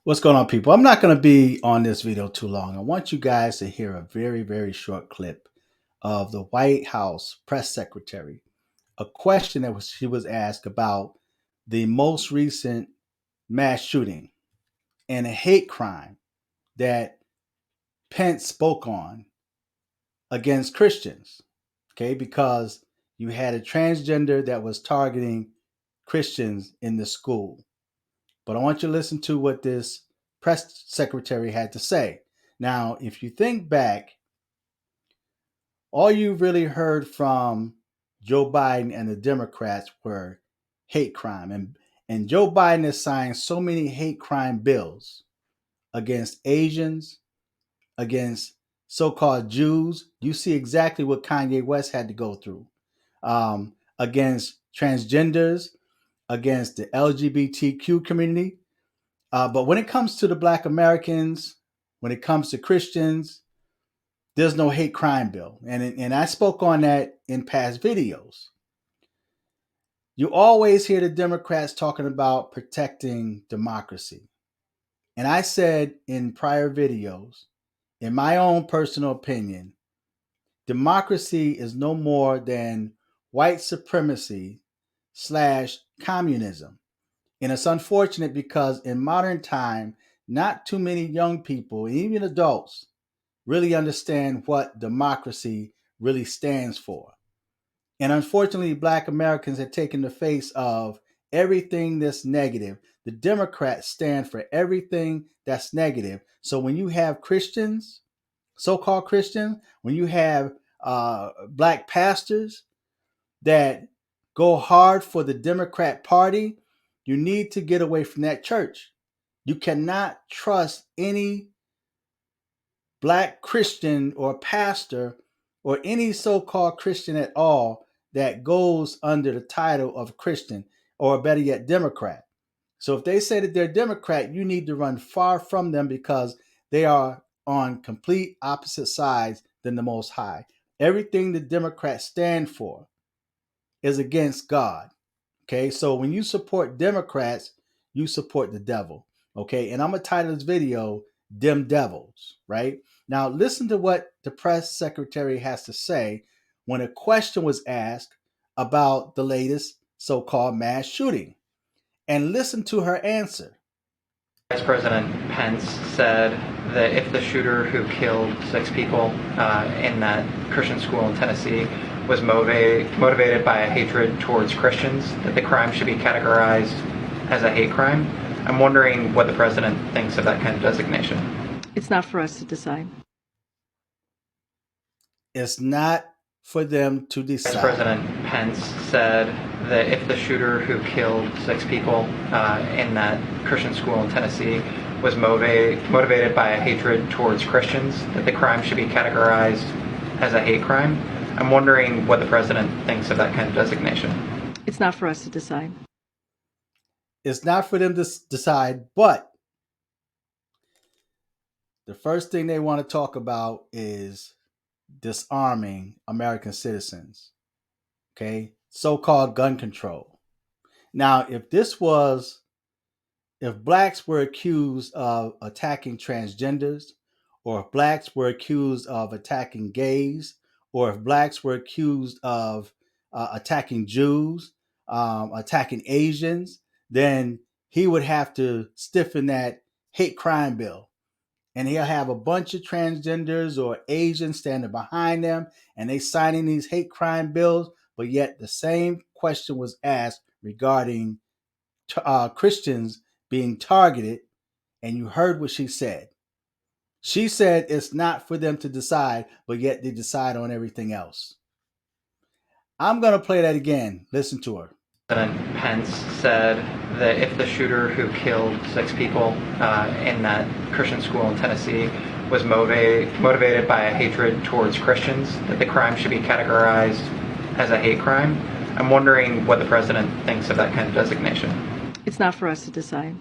What's going on, people? I'm not going to be on this video too long. I want you guys to hear a very, very short clip of the White House press secretary, a question that she was asked about the most recent mass shooting and a hate crime that Pence spoke on against Christians. Okay, because you had a transgender that was targeting Christians in the school. But I want you to listen to what this press secretary had to say. Now, if you think back, all you really heard from Joe Biden and the Democrats were hate crime. And Joe Biden has signed so many hate crime bills against Asians, against so called Jews. You see exactly what Kanye West had to go through, against transgenders, against the LGBTQ community. But when it comes to the Black Americans, when it comes to Christians, there's no hate crime bill. And I spoke on that in past videos. You always hear the Democrats talking about protecting democracy. And I said in prior videos, in my own personal opinion, democracy is no more than white supremacy slash communism. And it's unfortunate because in modern time, not too many young people, even adults, really understand what democracy really stands for. And unfortunately, Black Americans have taken the face of everything that's negative. The Democrats stand for everything that's negative. So when you have Christians, so-called Christians, when you have Black pastors that go hard for the Democrat Party, you need to get away from that church. You cannot trust any Black Christian or pastor or any so-called Christian at all that goes under the title of Christian, or better yet, Democrat. So if they say that they're Democrat, you need to run far from them because they are on complete opposite sides than the Most High. Everything the Democrats stand for is against God. Okay, so when you support Democrats, you support the devil. Okay, and I'm gonna title this video "Dem Devils." Right now, listen to what the press secretary has to say when a question was asked about the latest so-called mass shooting, and listen to her answer. Vice President Pence said that if the shooter who killed 6 people in that Christian school in Tennessee was motivated by a hatred towards Christians, that the crime should be categorized as a hate crime. I'm wondering what the president thinks of that kind of designation. It's not for us to decide. It's not for them to decide. Vice President Pence said that if the shooter who killed 6 people in that Christian school in Tennessee was motivated by a hatred towards Christians, that the crime should be categorized as a hate crime. I'm wondering what the president thinks of that kind of designation. It's not for us to decide. It's not for them to decide, but the first thing they want to talk about is disarming American citizens. Okay, so-called gun control. Now, if blacks were accused of attacking transgenders, or if blacks were accused of attacking gays, or if blacks were accused of attacking Jews, attacking Asians, then he would have to stiffen that hate crime bill. And he'll have a bunch of transgenders or Asians standing behind them, and they signing these hate crime bills. But yet the same question was asked regarding Christians being targeted, and you heard what she said. She said it's not for them to decide, but yet they decide on everything else. I'm going to play that again. Listen to her. President Pence said that if the shooter who killed 6 people in that Christian school in Tennessee was motivated by a hatred towards Christians, that the crime should be categorized as a hate crime. I'm wondering what the president thinks of that kind of designation. It's not for us to decide.